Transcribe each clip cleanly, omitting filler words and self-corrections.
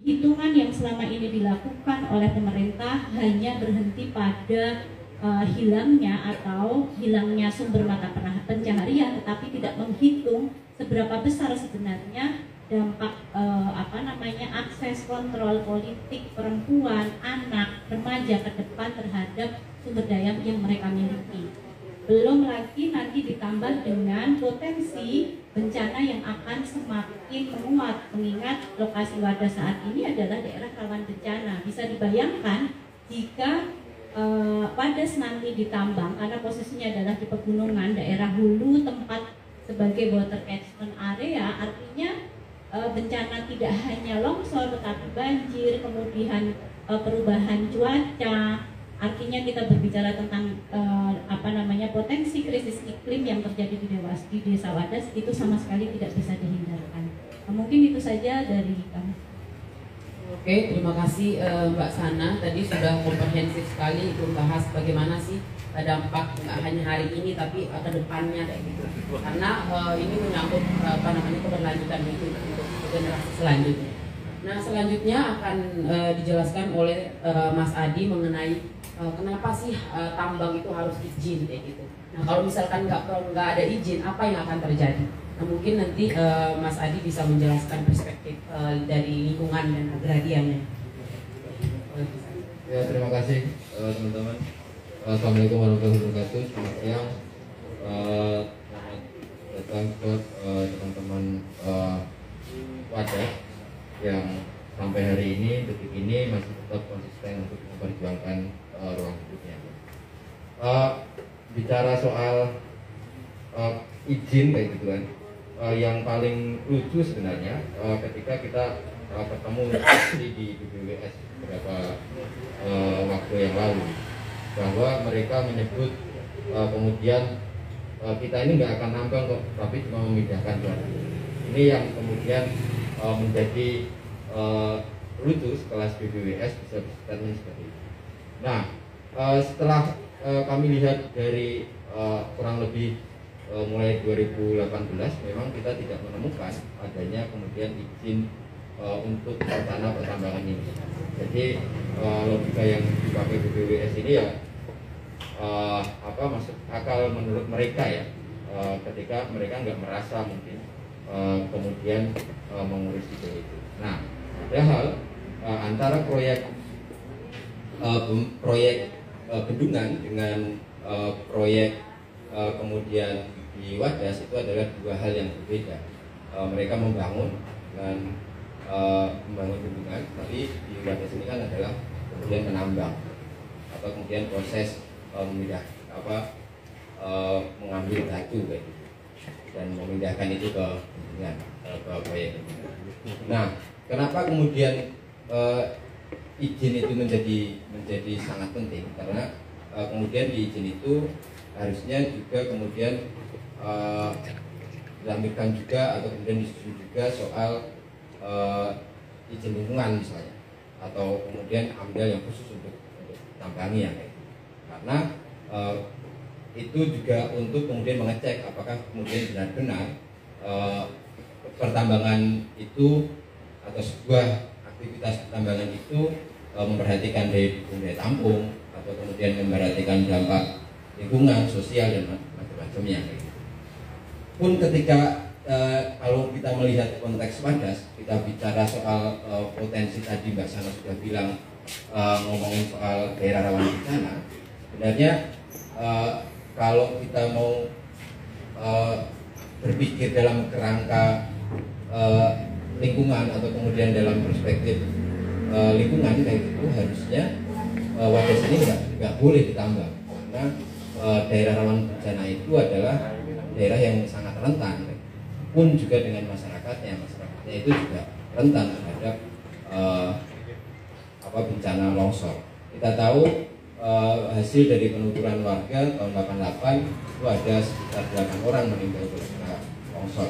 hitungan yang selama ini dilakukan oleh pemerintah hanya berhenti pada hilangnya sumber mata pencaharian, tetapi tidak menghitung seberapa besar sebenarnya dampak akses kontrol politik perempuan, anak, remaja ke depan terhadap sumber daya yang mereka miliki. Belum lagi nanti ditambah dengan potensi bencana yang akan semakin menguat, mengingat lokasi Wadas saat ini adalah daerah rawan bencana. Bisa dibayangkan jika Wadas nanti ditambang, karena posisinya adalah di pegunungan, daerah hulu tempat sebagai water catchment area, artinya bencana tidak hanya longsor tetapi banjir, kemudian perubahan cuaca. Artinya kita berbicara tentang potensi krisis iklim yang terjadi di Desa Wadas itu sama sekali tidak bisa dihindarkan. Mungkin itu saja dari kami. Oke, terima kasih Mbak Sana. Tadi sudah komprehensif sekali membahas bagaimana sih dampak nggak hanya hari ini tapi ke depannya kayak gitu. Karena ini menyangkut keberlanjutan itu untuk generasi selanjutnya. Nah, selanjutnya akan dijelaskan oleh Mas Adi mengenai kenapa sih tambang itu harus izin kayak gitu. Nah, kalau misalkan nggak ada izin, apa yang akan terjadi? Nah, mungkin nanti Mas Adi bisa menjelaskan perspektif dari lingkungan dan agrarianya. Ya, terima kasih teman-teman. Assalamualaikum warahmatullahi wabarakatuh. Selamat siang. Selamat datang buat teman-teman Wadas yang sampai hari ini, detik ini masih tetap konsisten untuk memperjuangkan ruang hidupnya. Bicara soal izin kayak gitu kan, yang paling lucu sebenarnya ketika kita ketemu di BBWS beberapa waktu yang lalu, bahwa mereka menyebut kemudian kita ini nggak akan nambang kok, tapi cuma memindahkan suara. Ini yang kemudian menjadi lucu setelah BBWS bisa berstatement seperti itu. Nah, setelah kami lihat dari kurang lebih mulai 2018 memang kita tidak menemukan adanya kemudian izin untuk rencana pertambangan ini. Jadi logika yang dipakai BBWS ini ya masuk akal menurut mereka ya, ketika mereka nggak merasa mungkin kemudian mengurus itu. Nah, padahal antara proyek bendungan dengan proyek kemudian di Wadas itu adalah dua hal yang berbeda. Mereka membangun bendungan, tapi di Wadas ini kan adalah kemudian menambang atau kemudian proses mengambil batu kayak gitu dan memindahkan itu ke bendungan, ke proyek. Nah, kenapa kemudian izin itu menjadi sangat penting? Karena kemudian di izin itu harusnya juga kemudian dilampirkan juga atau kemudian disetujui juga soal izin lingkungan misalnya, atau kemudian amdal yang khusus untuk tambangi yang kayak gitu. Karena itu juga untuk kemudian mengecek apakah kemudian benar-benar pertambangan itu atau sebuah aktivitas pertambangan itu memperhatikan daya tampung atau kemudian memperhatikan dampak lingkungan, sosial dan macam-macamnya. Pun ketika kalau kita melihat konteks Wadas, kita bicara soal potensi tadi Mbak Sana sudah bilang ngomongin soal daerah rawan bencana. Sebenarnya kalau kita mau berpikir dalam kerangka lingkungan atau kemudian dalam perspektif lingkungan kayak gitu, harusnya Wadas ini nggak boleh ditambang, karena daerah rawan bencana itu adalah daerah yang sangat rentan, pun juga dengan masyarakatnya itu juga rentan terhadap bencana longsor. Kita tahu hasil dari penuturan warga tahun 88 itu ada sekitar 8 orang meninggal karena longsor.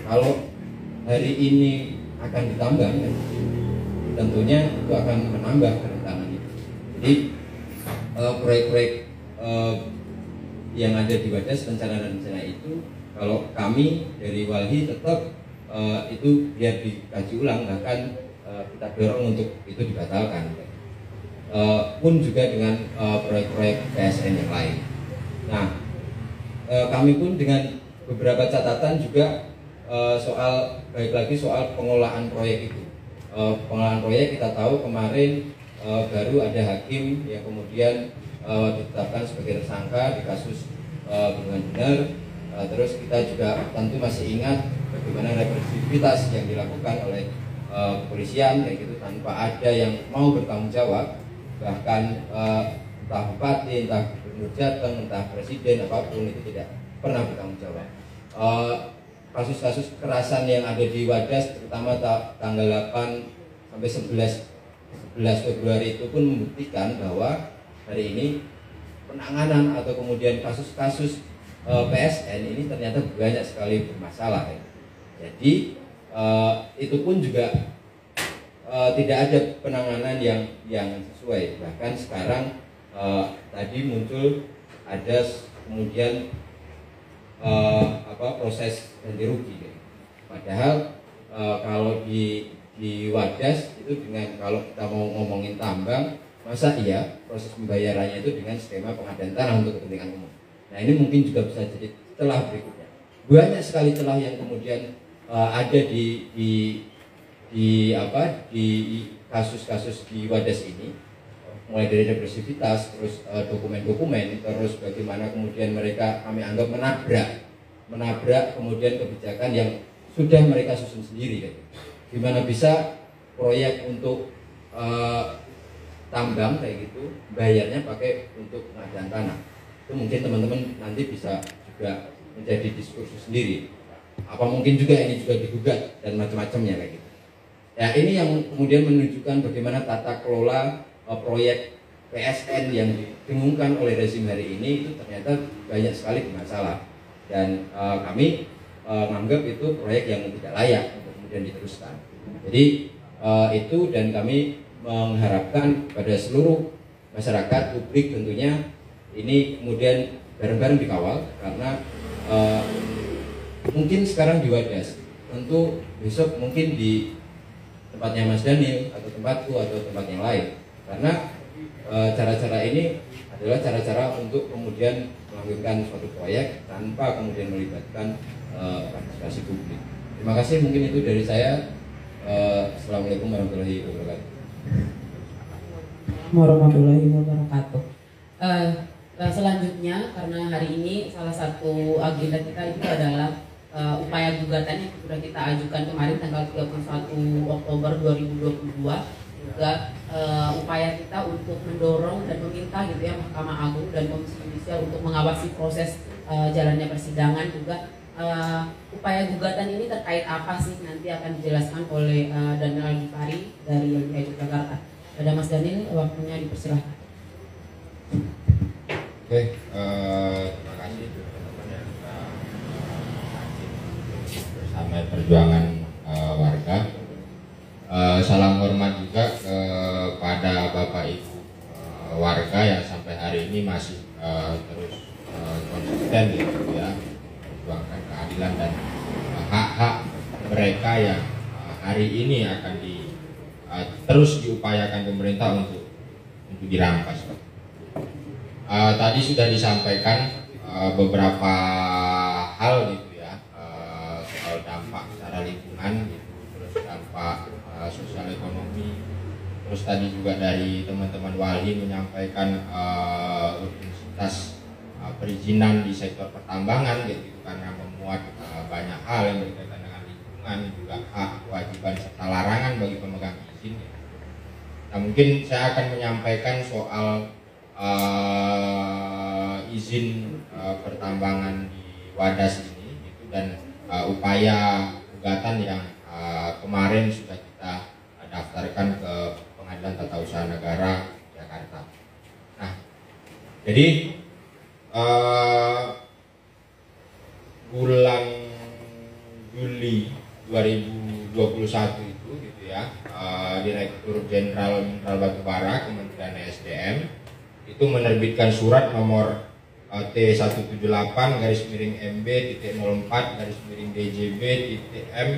Kalau hari ini akan ditambang, tentunya itu akan menambah kerentanan itu. Jadi proyek-proyek yang ada di Wadas rencana dan rencana itu, kalau kami dari Walhi tetap itu biar dikaji ulang, bahkan kita dorong untuk itu dibatalkan. Pun juga dengan proyek-proyek PSN yang lain. Nah, kami pun dengan beberapa catatan juga soal baik lagi soal pengelolaan proyek itu. Pengelolaan proyek kita tahu kemarin baru ada hakim yang kemudian ditetapkan sebagai tersangka di kasus Bendungan Bener. Terus kita juga tentu masih ingat bagaimana represivitas yang dilakukan oleh kepolisian, kayak gitu, tanpa ada yang mau bertanggung jawab. Bahkan entah bupati, entah gubernur Jateng, entah presiden, apapun itu tidak pernah bertanggung jawab. Kasus-kasus kekerasan yang ada di Wadas, terutama tanggal 8 sampai 11 Februari itu pun membuktikan bahwa hari ini penanganan atau kemudian kasus-kasus PSN ini ternyata banyak sekali bermasalah. Jadi itu pun juga tidak ada penanganan yang sesuai. Bahkan sekarang tadi muncul ada kemudian proses ganti rugi. Padahal kalau di Wadas itu dengan kalau kita mau ngomongin tambang, masa iya proses pembayarannya itu dengan skema pengadaan tanah untuk kepentingan umum. Nah, ini mungkin juga bisa jadi celah berikutnya. Banyak sekali celah yang kemudian ada di kasus-kasus di Wadas ini, mulai dari represivitas, terus dokumen-dokumen, terus bagaimana kemudian mereka kami anggap menabrak kemudian kebijakan yang sudah mereka susun sendiri. Gimana bisa proyek untuk tambang kayak gitu bayarnya pakai untuk pengadaan tanah? Itu mungkin teman-teman nanti bisa juga menjadi diskursus sendiri. Apa mungkin juga ini juga digugat dan macam-macamnya kayak gitu. Ya, ini yang kemudian menunjukkan bagaimana tata kelola proyek PSN yang didengungkan oleh rezim hari ini itu ternyata banyak sekali bermasalah. Dan kami menganggap itu proyek yang tidak layak untuk kemudian diteruskan. Jadi itu, dan kami mengharapkan pada seluruh masyarakat, publik tentunya, ini kemudian bareng-bareng dikawal. Karena mungkin sekarang di Wadas, tentu besok mungkin di tempatnya Mas Daniel atau tempatku atau tempat yang lain. Karena cara-cara ini adalah cara-cara untuk kemudian melanjutkan suatu proyek tanpa kemudian melibatkan partisipasi publik. Terima kasih, mungkin itu dari saya. Assalamualaikum warahmatullahi wabarakatuh. Warahmatullahi wabarakatuh. Selanjutnya, karena hari ini salah satu agenda kita itu adalah upaya gugatan yang sudah kita ajukan kemarin tanggal 31 Oktober 2022, juga upaya kita untuk mendorong dan meminta gitu ya Mahkamah Agung dan Komisi Yudisial untuk mengawasi proses jalannya persidangan. Juga upaya gugatan ini terkait apa sih, nanti akan dijelaskan oleh Daniel Al-Ghifari dari LBH Yogyakarta. Pada Mas Daniel, waktunya dipersilahkan. Oke, terima kasih teman-teman yang bersama perjuangan warga. Salam hormat juga kepada Bapak Ibu warga yang sampai hari ini masih terus konsisten gitu ya, memperjuangkan keadilan dan hak-hak mereka yang hari ini akan terus diupayakan pemerintah untuk dirampas. Tadi sudah disampaikan beberapa hal gitu ya, soal dampak secara lingkungan gitu, terus dampak sosial ekonomi, terus tadi juga dari teman-teman Wali menyampaikan urgensitas perizinan di sektor pertambangan gitu, karena memuat banyak hal yang berkaitan dengan lingkungan, juga hak, kewajiban serta larangan bagi pemegang izin. Nah, mungkin saya akan menyampaikan soal izin pertambangan di Wadas ini gitu, dan upaya gugatan yang kemarin sudah kita daftarkan ke Pengadilan Tata Usaha Negara Jakarta. Nah, jadi bulan Juli 2021 itu gitu ya, Direktur Jenderal Mineral Batubara Kementerian SDM itu menerbitkan surat nomor T178/MB.04/DJB.M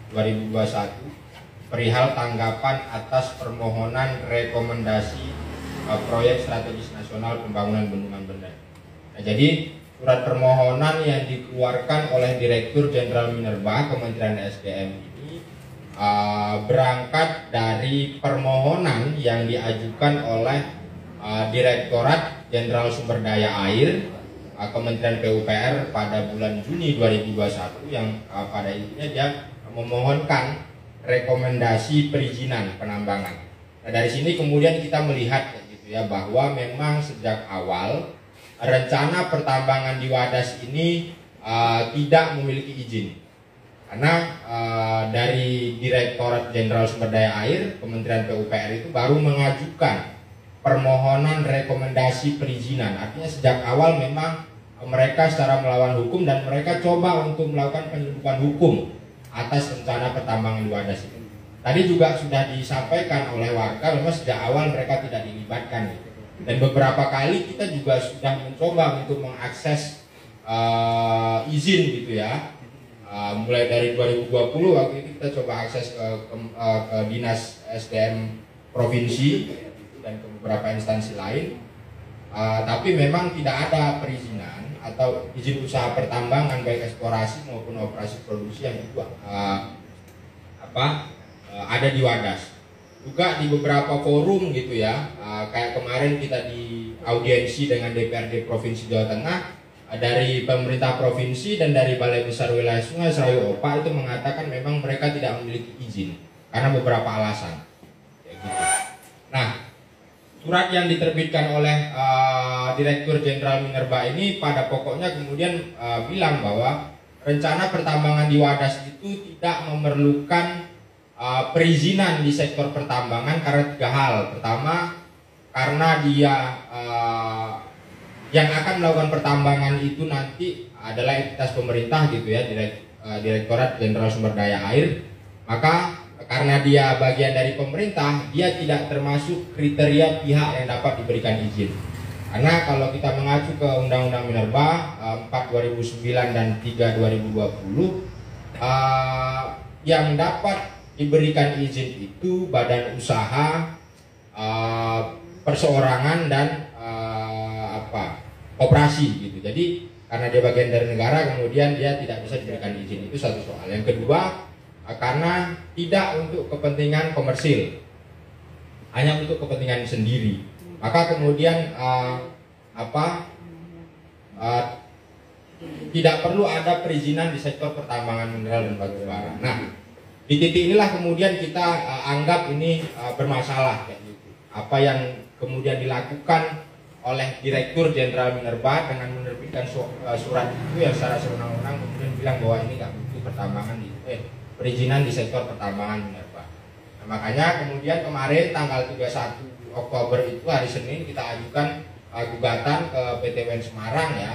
2021 perihal tanggapan atas permohonan rekomendasi proyek strategis nasional pembangunan bendungan Bener. Nah, jadi surat permohonan yang dikeluarkan oleh Direktur Jenderal Minerba Kementerian SDM ini berangkat dari permohonan yang diajukan oleh Direktorat Jenderal Sumber Daya Air Kementerian PUPR pada bulan Juni 2021 yang pada intinya dia memohonkan rekomendasi perizinan penambangan. Nah, dari sini kemudian kita melihat gitu ya bahwa memang sejak awal rencana pertambangan di Wadas ini tidak memiliki izin karena dari Direktorat Jenderal Sumber Daya Air Kementerian PUPR itu baru mengajukan permohonan rekomendasi perizinan. Artinya sejak awal memang mereka secara melawan hukum dan mereka coba untuk melakukan penyelundupan hukum atas rencana pertambangan di Wadas ini. Tadi juga sudah disampaikan oleh warga memang sejak awal mereka tidak dilibatkan gitu. Dan beberapa kali kita juga sudah mencoba untuk mengakses izin gitu ya. Mulai dari 2020 waktu itu kita coba akses ke Dinas SDM Provinsi dan ke beberapa instansi lain. Tapi memang tidak ada perizinan atau izin usaha pertambangan baik eksplorasi maupun operasi produksi yang itu ada di Wadas. Juga di beberapa forum gitu ya, kayak kemarin kita di audiensi dengan DPRD Provinsi Jawa Tengah, dari pemerintah provinsi dan dari Balai Besar Wilayah Sungai Serayu OPA itu mengatakan memang mereka tidak memiliki izin karena beberapa alasan. Kayak gitu. Nah, surat yang diterbitkan oleh Direktur Jenderal Minerba ini pada pokoknya kemudian bilang bahwa rencana pertambangan di Wadas itu tidak memerlukan perizinan di sektor pertambangan karena 3 hal. Pertama, karena dia yang akan melakukan pertambangan itu nanti adalah entitas pemerintah gitu ya, Direktorat Jenderal Sumber Daya Air. Maka karena dia bagian dari pemerintah, dia tidak termasuk kriteria pihak yang dapat diberikan izin. Karena kalau kita mengacu ke Undang-Undang Minerba 4/2009 dan 3/2020, yang dapat diberikan izin itu badan usaha, perseorangan dan operasi gitu. Jadi karena dia bagian dari negara kemudian dia tidak bisa diberikan izin, itu satu soal. Yang kedua, karena tidak untuk kepentingan komersil, hanya untuk kepentingan sendiri. Maka kemudian tidak perlu ada perizinan di sektor pertambangan mineral dan batu bara. Nah, di titik inilah kemudian kita anggap ini bermasalah kayak gitu. Apa yang kemudian dilakukan oleh Direktur Jenderal Minerba dengan menerbitkan surat itu yang secara sewenang-wenang kemudian bilang bahwa ini nggak butuh pertambangan perizinan di sektor pertambangan Minerba. Nah, makanya kemudian kemarin tanggal 31 Oktober itu hari Senin kita ajukan gugatan ke PT WEN Semarang ya,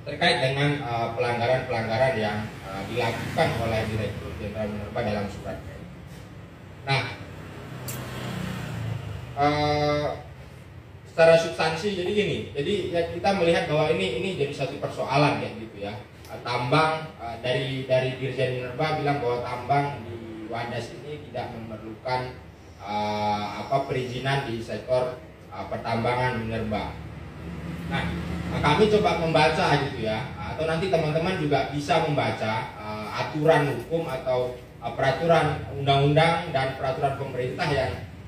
terkait dengan pelanggaran-pelanggaran yang dilakukan oleh Direktur Jenderal Minerba dalam surat. Nah, secara substansi jadi gini, jadi ya kita melihat bahwa ini jadi satu persoalan kayak gitu ya. Tambang dari Dirjen Minerba bilang bahwa tambang di Wadas ini tidak memerlukan perizinan di sektor pertambangan Minerba. Nah, kami coba membaca gitu ya, atau nanti teman-teman juga bisa membaca aturan hukum atau peraturan undang-undang dan peraturan pemerintah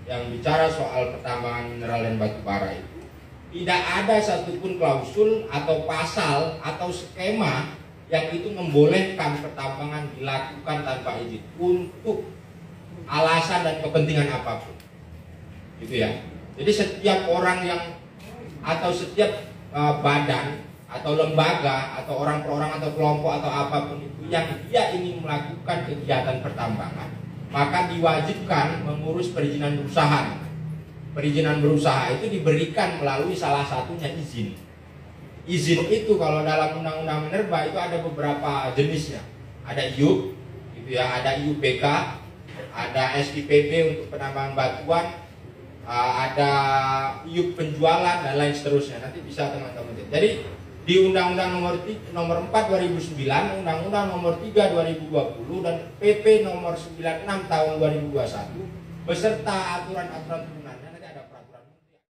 yang bicara soal pertambangan mineral dan batu bara itu. Tidak ada satupun klausul atau pasal atau skema yang itu membolehkan pertambangan dilakukan tanpa izin untuk alasan dan kepentingan apapun, gitu ya. Jadi setiap orang yang atau setiap badan atau lembaga atau orang per orang atau kelompok atau apapun itu yang dia ingin melakukan kegiatan pertambangan, maka diwajibkan mengurus perizinan berusaha. Perizinan berusaha itu diberikan melalui salah satunya izin. Izin itu kalau dalam Undang-Undang Minerba itu ada beberapa jenisnya. Ada IUP, gitu ya, ada IUPK, ada SIPB untuk penambangan batuan, ada IUP penjualan dan lain seterusnya. Nanti bisa teman-teman. Jadi di Undang-Undang nomor 4 2009, Undang-Undang nomor 3 2020 dan PP nomor 96 tahun 2021 beserta aturan-aturan turunannya. Nanti ada peraturan